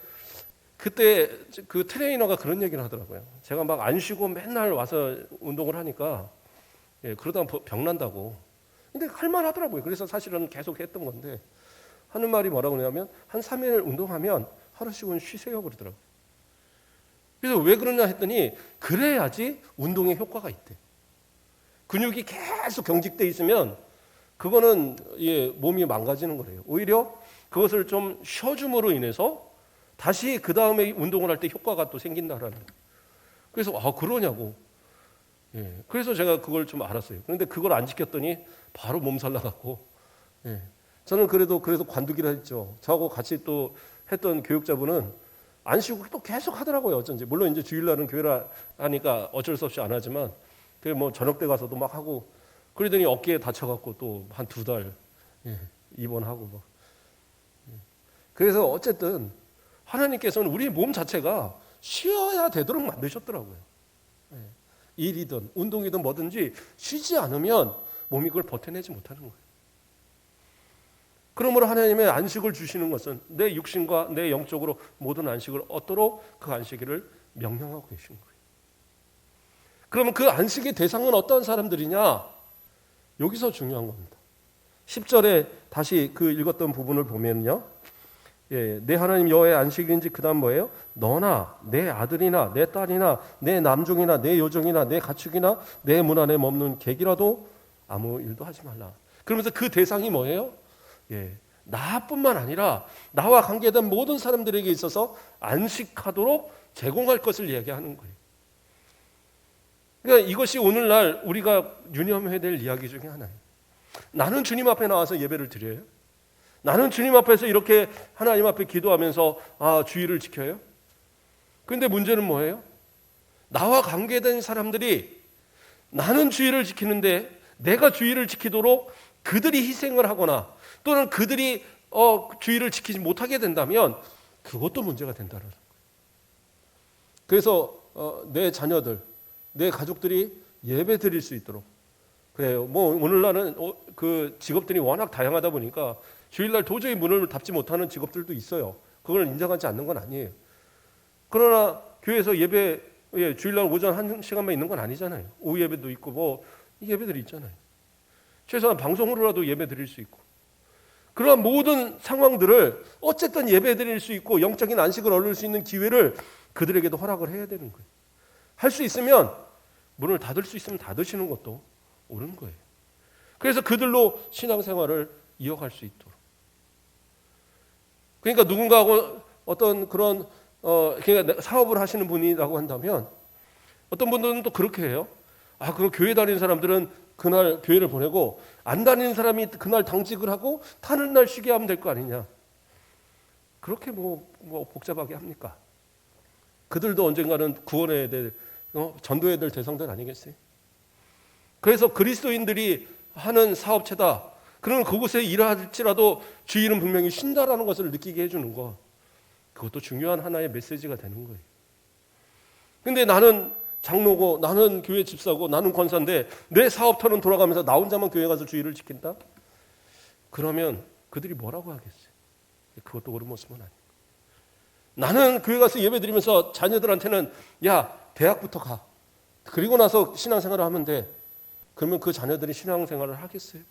그때 그 트레이너가 그런 얘기를 하더라고요. 제가 막 안 쉬고 맨날 와서 운동을 하니까 그러다 병 난다고. 근데 할만하더라고요. 그래서 사실은 계속 했던 건데 하는 말이 뭐라고 그러냐면 한 3일 운동하면 하루씩은 쉬세요 그러더라고요. 그래서 왜 그러냐 했더니 그래야지 운동에 효과가 있대. 근육이 계속 경직돼 있으면 그거는 몸이 망가지는 거예요. 오히려 그것을 좀 쉬어줌으로 인해서 다시 그 다음에 운동을 할 때 효과가 또 생긴다라는 거예요. 그래서 그러냐고. 그래서 제가 그걸 좀 알았어요. 그런데 그걸 안 지켰더니 바로 몸살 나갔고. 저는 그래도 관두기라 했죠. 저하고 같이 또 했던 교육자분은 안 쉬고 또 계속 하더라고요. 어쩐지. 물론 이제 주일날은 교회라 하니까 어쩔 수 없이 안 하지만 그 뭐 저녁 때 가서도 막 하고 그러더니 어깨에 다쳐갖고 또 한 2달 입원하고 뭐. 그래서 어쨌든 하나님께서는 우리 몸 자체가 쉬어야 되도록 만드셨더라고요. 일이든 운동이든 뭐든지 쉬지 않으면 몸이 그걸 버텨내지 못하는 거예요. 그러므로 하나님의 안식을 주시는 것은 내 육신과 내 영적으로 모든 안식을 얻도록 그 안식일을 명령하고 계신 거예요. 그러면 그 안식의 대상은 어떤 사람들이냐? 여기서 중요한 겁니다. 10절에 다시 그 읽었던 부분을 보면요. 내 하나님 여호와의 안식일인지 그 다음 뭐예요? 너나 내 아들이나 내 딸이나 내 남종이나 내 여종이나 내 가축이나 내 문 안에 머무는 객이라도 아무 일도 하지 말라. 그러면서 그 대상이 뭐예요? 나뿐만 아니라 나와 관계된 모든 사람들에게 있어서 안식하도록 제공할 것을 얘기하는 거예요. 그러니까 이것이 오늘날 우리가 유념해야 될 이야기 중에 하나예요. 나는 주님 앞에 나와서 예배를 드려요? 나는 주님 앞에서 이렇게 하나님 앞에 기도하면서 주의를 지켜요? 그런데 문제는 뭐예요? 나와 관계된 사람들이 나는 주의를 지키는데 내가 주의를 지키도록 그들이 희생을 하거나 또는 그들이 주의를 지키지 못하게 된다면 그것도 문제가 된다는 거예요. 그래서 내 자녀들, 내 가족들이 예배 드릴 수 있도록 그래요. 뭐 오늘날은 그 직업들이 워낙 다양하다 보니까 주일날 도저히 문을 닫지 못하는 직업들도 있어요. 그걸 인정하지 않는 건 아니에요. 그러나 교회에서 예배 주일날 오전 1시간만 있는 건 아니잖아요. 오후 예배도 있고 뭐 예배들이 있잖아요. 최소한 방송으로라도 예배 드릴 수 있고 그러한 모든 상황들을 어쨌든 예배 드릴 수 있고 영적인 안식을 얻을 수 있는 기회를 그들에게도 허락을 해야 되는 거예요. 할 수 있으면 문을 닫을 수 있으면 닫으시는 것도 옳은 거예요. 그래서 그들로 신앙생활을 이어갈 수 있도록. 그러니까 누군가하고 어떤 그런 그러니까 사업을 하시는 분이라고 한다면 어떤 분들은 또 그렇게 해요. 그럼 교회 다니는 사람들은 그날 교회를 보내고 안 다니는 사람이 그날 당직을 하고 타는 날 쉬게 하면 될 거 아니냐. 그렇게 뭐 복잡하게 합니까? 그들도 언젠가는 구원해야 될 전도해야 될 대상들 아니겠어요? 그래서 그리스도인들이 하는 사업체다. 그러면 그곳에 일할지라도 주일은 분명히 쉰다라는 것을 느끼게 해주는 것. 그것도 중요한 하나의 메시지가 되는 거예요. 근데 나는 장로고 나는 교회 집사고 나는 권사인데 내 사업터는 돌아가면서 나 혼자만 교회 가서 주일을 지킨다? 그러면 그들이 뭐라고 하겠어요? 그것도 옳은 모습은 아니에요. 나는 교회 가서 예배 드리면서 자녀들한테는 야 대학부터 가. 그리고 나서 신앙생활을 하면 돼. 그러면 그 자녀들이 신앙생활을 하겠어요?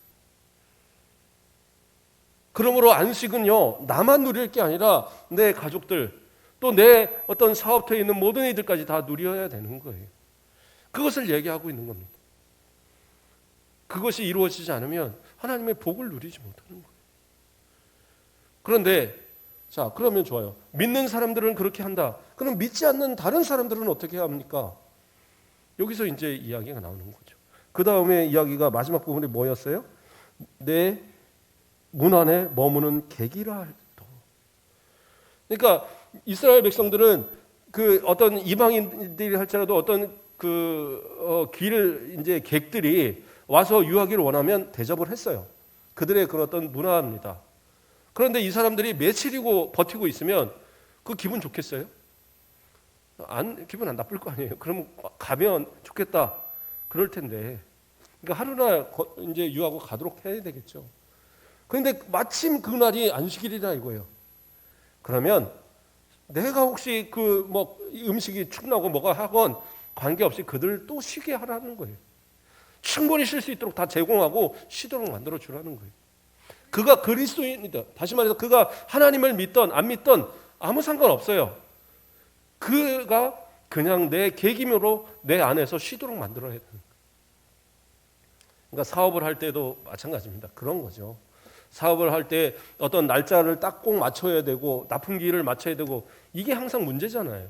그러므로 안식은요 나만 누릴 게 아니라 내 가족들 또 내 어떤 사업터에 있는 모든 이들까지 다 누려야 되는 거예요. 그것을 얘기하고 있는 겁니다. 그것이 이루어지지 않으면 하나님의 복을 누리지 못하는 거예요. 그런데 자 그러면 좋아요. 믿는 사람들은 그렇게 한다. 그럼 믿지 않는 다른 사람들은 어떻게 합니까? 여기서 이제 이야기가 나오는 거죠. 그 다음에 이야기가 마지막 부분이 뭐였어요? 내 문 안에 머무는 객이라 할도. 그러니까 이스라엘 백성들은 그 어떤 이방인들이 할지라도 어떤 길을 이제 객들이 와서 유하기를 원하면 대접을 했어요. 그들의 그런 어떤 문화입니다. 그런데 이 사람들이 며칠이고 버티고 있으면 그 기분 좋겠어요? 기분 안 나쁠 거 아니에요. 그러면 가면 좋겠다. 그럴 텐데. 그러니까 하루나 이제 유하고 가도록 해야 되겠죠. 그런데 마침 그날이 안식일이라 이거예요. 그러면 내가 혹시 음식이 축나고 뭐가 하건 관계없이 그들 또 쉬게 하라는 거예요. 충분히 쉴 수 있도록 다 제공하고 쉬도록 만들어 주라는 거예요. 그가 그리스도인이다. 다시 말해서 그가 하나님을 믿던 안 믿던 아무 상관없어요. 그가 그냥 내 계기묘로 내 안에서 쉬도록 만들어야 되는 거예요. 그러니까 사업을 할 때도 마찬가지입니다. 그런 거죠. 사업을 할 때 어떤 날짜를 딱 꼭 맞춰야 되고 납품기일을 맞춰야 되고 이게 항상 문제잖아요.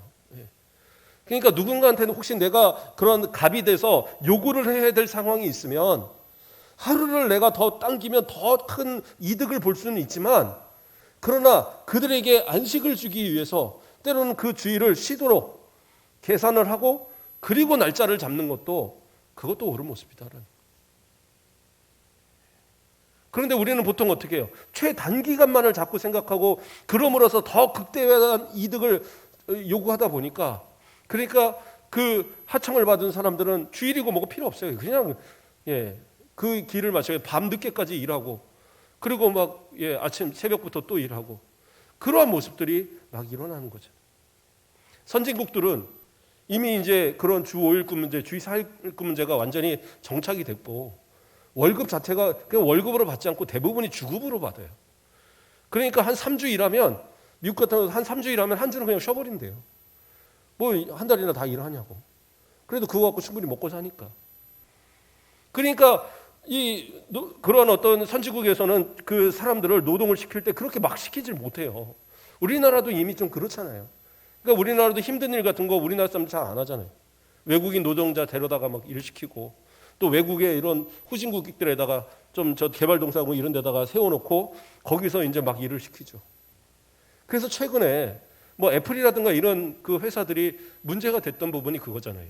그러니까 누군가한테는 혹시 내가 그런 갑이 돼서 요구를 해야 될 상황이 있으면 하루를 내가 더 당기면 더 큰 이득을 볼 수는 있지만 그러나 그들에게 안식을 주기 위해서 때로는 그 주의를 쉬도록 계산을 하고 그리고 날짜를 잡는 것도 그것도 옳은 모습이다라는. 그런데 우리는 보통 어떻게 해요? 최단기간만을 자꾸 생각하고 그럼으로써 더 극대화한 이득을 요구하다 보니까 그러니까 그 하청을 받은 사람들은 주일이고 뭐고 필요 없어요. 그냥 그 길을 맞춰서 밤 늦게까지 일하고 그리고 막 아침 새벽부터 또 일하고 그러한 모습들이 막 일어나는 거죠. 선진국들은 이미 이제 그런 주 5일급 문제, 주 4일급 문제가 완전히 정착이 됐고 월급 자체가 그냥 월급으로 받지 않고 대부분이 주급으로 받아요. 그러니까 한 3주 일하면 미국 같은 경우 한 3주 일하면 한 주는 그냥 쉬어버린대요. 뭐 한 달이나 다 일하냐고. 그래도 그거 갖고 충분히 먹고 사니까. 그러니까 그런 어떤 선진국에서는 그 사람들을 노동을 시킬 때 그렇게 막 시키질 못해요. 우리나라도 이미 좀 그렇잖아요. 그러니까 우리나라도 힘든 일 같은 거 우리나라 사람들 잘 안 하잖아요. 외국인 노동자 데려다가 막 일을 시키고 또 외국의 이런 후진국들에다가 좀 저 개발동사고 이런 데다가 세워놓고 거기서 이제 막 일을 시키죠. 그래서 최근에 뭐 애플이라든가 이런 그 회사들이 문제가 됐던 부분이 그거잖아요.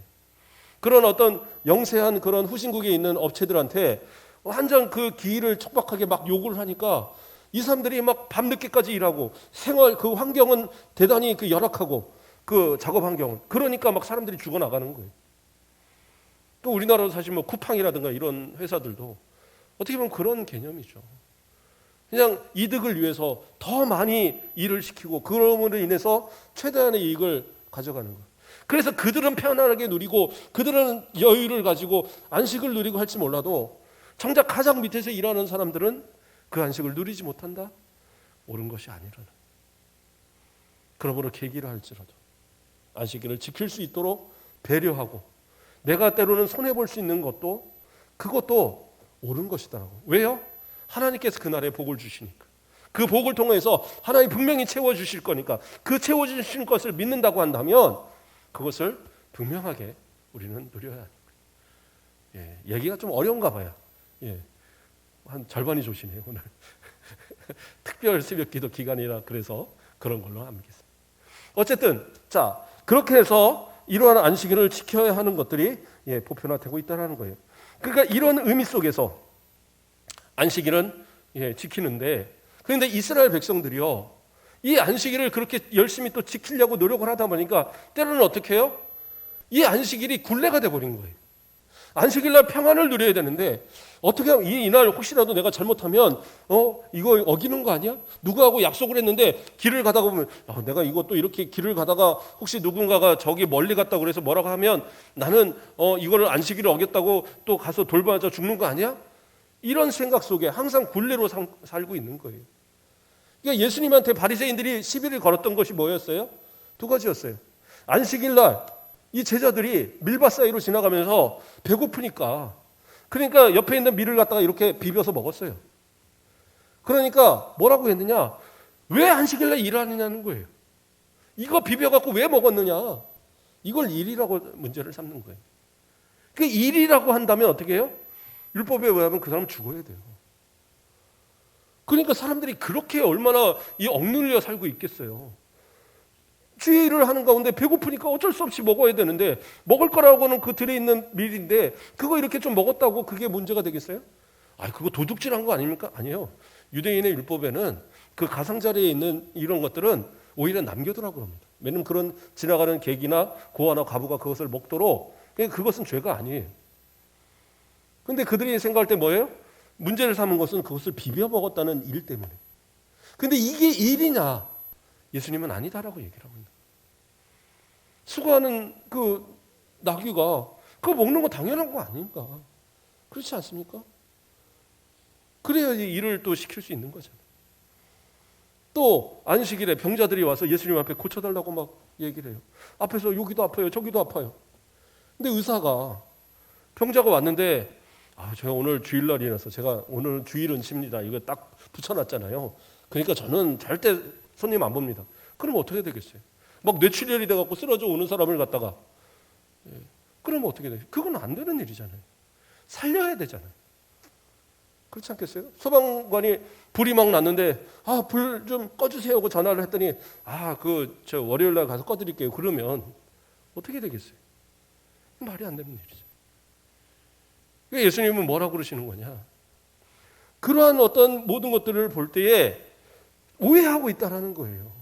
그런 어떤 영세한 그런 후진국에 있는 업체들한테 완전 그 기일을 척박하게 막 요구를 하니까 이 사람들이 막 밤늦게까지 일하고 생활 그 환경은 대단히 그 열악하고 그 작업 환경은 그러니까 막 사람들이 죽어나가는 거예요. 또 우리나라도 사실 뭐 쿠팡이라든가 이런 회사들도 어떻게 보면 그런 개념이죠. 그냥 이득을 위해서 더 많이 일을 시키고 그럼으로 인해서 최대한의 이익을 가져가는 거예요. 그래서 그들은 편안하게 누리고 그들은 여유를 가지고 안식을 누리고 할지 몰라도 정작 가장 밑에서 일하는 사람들은 그 안식을 누리지 못한다? 옳은 것이 아니라는. 그러므로 계기를 할지라도 안식일을 지킬 수 있도록 배려하고 내가 때로는 손해볼 수 있는 것도 그것도 옳은 것이다라고. 왜요? 하나님께서 그날에 복을 주시니까. 그 복을 통해서 하나님 분명히 채워주실 거니까 그 채워주신 것을 믿는다고 한다면 그것을 분명하게 우리는 누려야 하는 거예요. 얘기가 좀 어려운가 봐요. 한 절반이 조시네요 오늘. 특별 새벽기도 기간이라 그래서 그런 걸로 남기겠습니다. 어쨌든 자 그렇게 해서 이러한 안식일을 지켜야 하는 것들이 보편화되고 있다는 거예요. 그러니까 이런 의미 속에서 안식일은 지키는데 그런데 이스라엘 백성들이요 이 안식일을 그렇게 열심히 또 지키려고 노력을 하다 보니까 때로는 어떻게 해요? 이 안식일이 굴레가 돼버린 거예요. 안식일날 평안을 누려야 되는데 어떻게 하면 이날 혹시라도 내가 잘못하면 이거 어기는 거 아니야? 누구하고 약속을 했는데 길을 가다가 보면 내가 이것도 이렇게 길을 가다가 혹시 누군가가 저기 멀리 갔다고 그래서 뭐라고 하면 나는 이거를 안식일을 어겼다고 또 가서 돌봐져 죽는 거 아니야? 이런 생각 속에 항상 굴레로 살고 있는 거예요. 그러니까 예수님한테 바리새인들이 시비를 걸었던 것이 뭐였어요? 두 가지였어요. 안식일날 이 제자들이 밀밭 사이로 지나가면서 배고프니까 그러니까 옆에 있는 밀을 갖다가 이렇게 비벼서 먹었어요. 그러니까 뭐라고 했느냐? 왜 안식일날 일을 하느냐는 거예요. 이거 비벼갖고 왜 먹었느냐? 이걸 일이라고 문제를 삼는 거예요. 그 일이라고 한다면 어떻게 해요? 율법에 의하면 그 사람은 죽어야 돼요. 그러니까 사람들이 그렇게 얼마나 이 억눌려 살고 있겠어요. 주의 일을 하는 가운데 배고프니까 어쩔 수 없이 먹어야 되는데 먹을 거라고는 그 들에 있는 밀인데 그거 이렇게 좀 먹었다고 그게 문제가 되겠어요? 그거 도둑질한 거 아닙니까? 아니에요. 유대인의 율법에는 그 가상자리에 있는 이런 것들은 오히려 남겨두라고 합니다. 왜냐하면 그런 지나가는 객이나 고아나 과부가 그것을 먹도록 그것은 죄가 아니에요. 근데 그들이 생각할 때 뭐예요? 문제를 삼은 것은 그것을 비벼 먹었다는 일 때문에. 근데 이게 일이냐? 예수님은 아니다라고 얘기를 하고 있는 거예요. 수고하는 그 나귀가 그거 먹는 거 당연한 거 아닌가? 그렇지 않습니까? 그래야지 일을 또 시킬 수 있는 거잖아요. 또 안식일에 병자들이 와서 예수님 앞에 고쳐달라고 막 얘기를 해요. 앞에서 여기도 아파요, 저기도 아파요. 근데 의사가 병자가 왔는데 제가 오늘 주일날이라서 제가 오늘 주일은 쉽니다. 이거 딱 붙여놨잖아요. 그러니까 저는 절대 손님 안 봅니다. 그럼 어떻게 되겠어요? 막 뇌출혈이 돼갖고 쓰러져 오는 사람을 갖다가 그러면 어떻게 돼요? 그건 안 되는 일이잖아요. 살려야 되잖아요. 그렇지 않겠어요? 소방관이 불이 막 났는데 불 좀 꺼주세요 하고 전화를 했더니 저 월요일날 가서 꺼드릴게요. 그러면 어떻게 되겠어요? 말이 안 되는 일이죠. 예수님은 뭐라고 그러시는 거냐? 그러한 어떤 모든 것들을 볼 때에 오해하고 있다라는 거예요.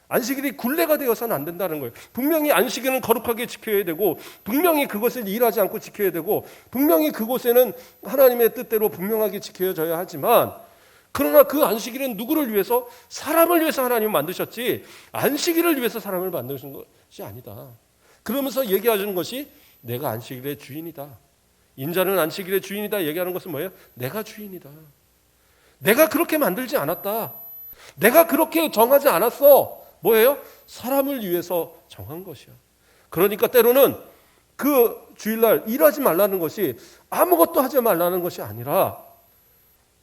안식일이 굴레가 되어서는 안 된다는 거예요. 분명히 안식일은 거룩하게 지켜야 되고 분명히 그것을 일하지 않고 지켜야 되고 분명히 그곳에는 하나님의 뜻대로 분명하게 지켜져야 하지만 그러나 그 안식일은 누구를 위해서? 사람을 위해서 하나님은 만드셨지 안식일을 위해서 사람을 만드신 것이 아니다. 그러면서 얘기하시는 것이 내가 안식일의 주인이다. 인자는 안식일의 주인이다 얘기하는 것은 뭐예요? 내가 주인이다. 내가 그렇게 만들지 않았다. 내가 그렇게 정하지 않았어. 뭐예요? 사람을 위해서 정한 것이야. 그러니까 때로는 그 주일날 일하지 말라는 것이 아무것도 하지 말라는 것이 아니라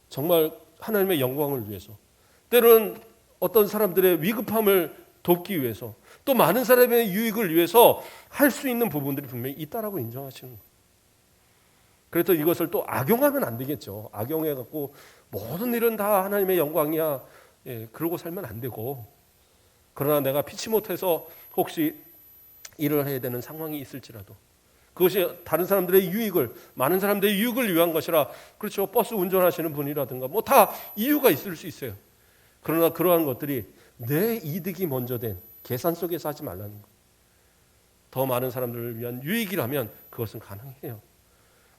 정말 하나님의 영광을 위해서 때로는 어떤 사람들의 위급함을 돕기 위해서 또 많은 사람의 유익을 위해서 할 수 있는 부분들이 분명히 있다라고 인정하시는 거예요. 그래서 이것을 또 악용하면 안 되겠죠. 악용해갖고 모든 일은 다 하나님의 영광이야. 그러고 살면 안 되고 그러나 내가 피치 못해서 혹시 일을 해야 되는 상황이 있을지라도 그것이 다른 사람들의 유익을 많은 사람들의 유익을 위한 것이라 그렇죠. 버스 운전하시는 분이라든가 뭐 다 이유가 있을 수 있어요. 그러나 그러한 것들이 내 이득이 먼저 된 계산 속에서 하지 말라는 것. 더 많은 사람들을 위한 유익이라면 그것은 가능해요.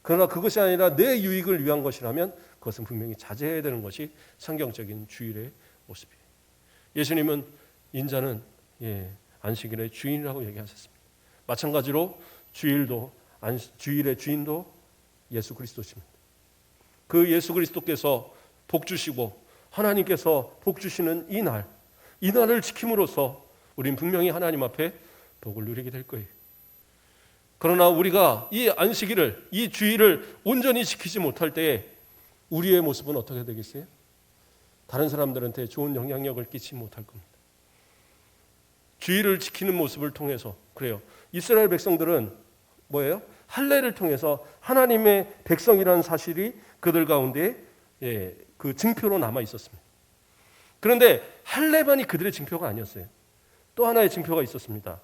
그러나 그것이 아니라 내 유익을 위한 것이라면 그것은 분명히 자제해야 되는 것이 성경적인 주일의 모습이에요. 예수님은 인자는 안식일의 주인이라고 얘기하셨습니다. 마찬가지로 주일의 주인도 예수 그리스도십니다. 그 예수 그리스도께서 복 주시고 하나님께서 복 주시는 이 날을 지킴으로써 우린 분명히 하나님 앞에 복을 누리게 될 거예요. 그러나 우리가 이 안식일을, 이 주일을 온전히 지키지 못할 때에 우리의 모습은 어떻게 되겠어요? 다른 사람들한테 좋은 영향력을 끼치지 못할 겁니다. 주일을 지키는 모습을 통해서 그래요. 이스라엘 백성들은 뭐예요? 할례를 통해서 하나님의 백성이라는 사실이 그들 가운데 그 증표로 남아 있었습니다. 그런데 할례만이 그들의 증표가 아니었어요. 또 하나의 증표가 있었습니다.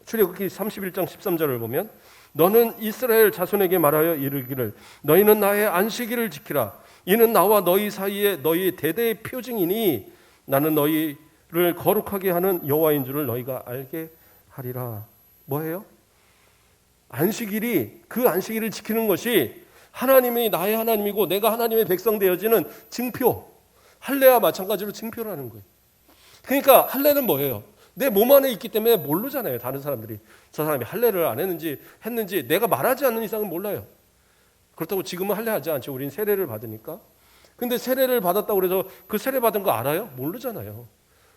출애굽기 31장 13절을 보면 너는 이스라엘 자손에게 말하여 이르기를 너희는 나의 안식일을 지키라. 이는 나와 너희 사이에 너희 대대의 표징이니 나는 너희를 거룩하게 하는 여호와인 줄을 너희가 알게 하리라. 뭐예요? 안식일이 그 안식일을 지키는 것이 하나님이 나의 하나님이고 내가 하나님의 백성 되어지는 증표. 할례와 마찬가지로 증표라는 거예요. 그러니까 할례는 뭐예요? 내 몸 안에 있기 때문에 모르잖아요. 다른 사람들이 저 사람이 할례를 안 했는지 내가 말하지 않는 이상은 몰라요. 그렇다고 지금은 할례하지 않죠. 우린 세례를 받으니까. 근데 세례를 받았다고 그래서 그 세례 받은 거 알아요? 모르잖아요.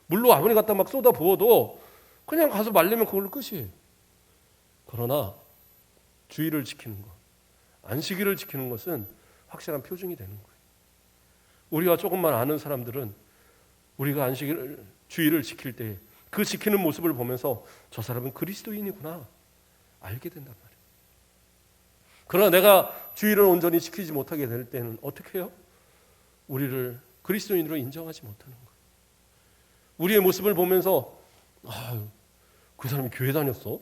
물로 아무리 갖다 막 쏟아 부어도 그냥 가서 말리면 그걸로 끝이에요. 그러나 주일을 지키는 것, 안식일을 지키는 것은 확실한 표징이 되는 거예요. 우리가 조금만 아는 사람들은 우리가 주일을 지킬 때 그 지키는 모습을 보면서 저 사람은 그리스도인이구나 알게 된단 말이에요. 그러나 내가 주일을 온전히 지키지 못하게 될 때는 어떻게 해요? 우리를 그리스도인으로 인정하지 못하는 거예요. 우리의 모습을 보면서 그 사람이 교회 다녔어?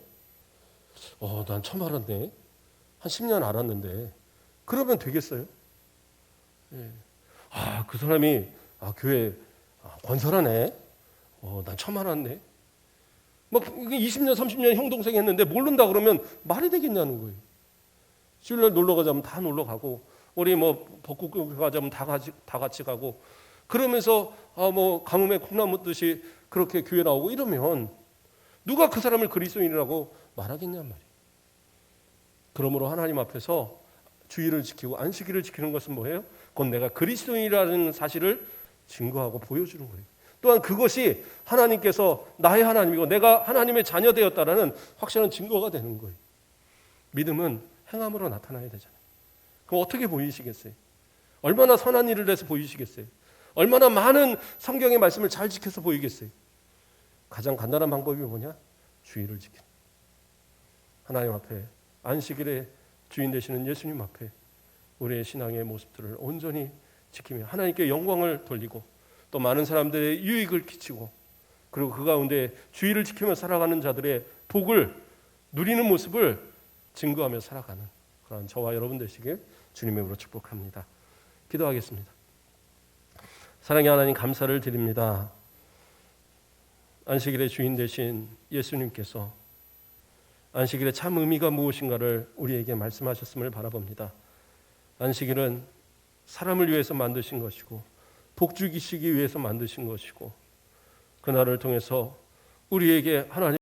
난 처음 알았네. 한 10년 알았는데 그러면 되겠어요? 그 사람이 교회 건설하네. 난 처음 알았네. 막 20년 30년 형 동생 했는데 모른다 그러면 말이 되겠냐는 거예요. 주일날 놀러 가자면 다 놀러 가고 우리 뭐 벚꽃 가자면 다 같이 가고 그러면서 뭐 가뭄에 콩나물 듯이 그렇게 교회 나오고 이러면 누가 그 사람을 그리스도인이라고 말하겠냔 말이에요. 그러므로 하나님 앞에서 주의를 지키고 안식일을 지키는 것은 뭐예요? 곧 내가 그리스도인이라는 사실을 증거하고 보여주는 거예요. 또한 그것이 하나님께서 나의 하나님이고 내가 하나님의 자녀되었다라는 확실한 증거가 되는 거예요. 믿음은 행함으로 나타나야 되잖아요. 그럼 어떻게 보이시겠어요? 얼마나 선한 일을 해서 보이시겠어요? 얼마나 많은 성경의 말씀을 잘 지켜서 보이겠어요? 가장 간단한 방법이 뭐냐? 주의를 지키는. 하나님 앞에 안식일의 주인 되시는 예수님 앞에 우리의 신앙의 모습들을 온전히 지키며 하나님께 영광을 돌리고 또 많은 사람들의 유익을 끼치고 그리고 그 가운데 주의를 지키며 살아가는 자들의 복을 누리는 모습을 증거하며 살아가는 그런 저와 여러분 되시길 주님의 이름으로 축복합니다. 기도하겠습니다. 사랑의 하나님 감사를 드립니다. 안식일의 주인 되신 예수님께서 안식일의 참 의미가 무엇인가를 우리에게 말씀하셨음을 바라봅니다. 안식일은 사람을 위해서 만드신 것이고 복 주시기 위해서 만드신 것이고 그날을 통해서 우리에게 하나님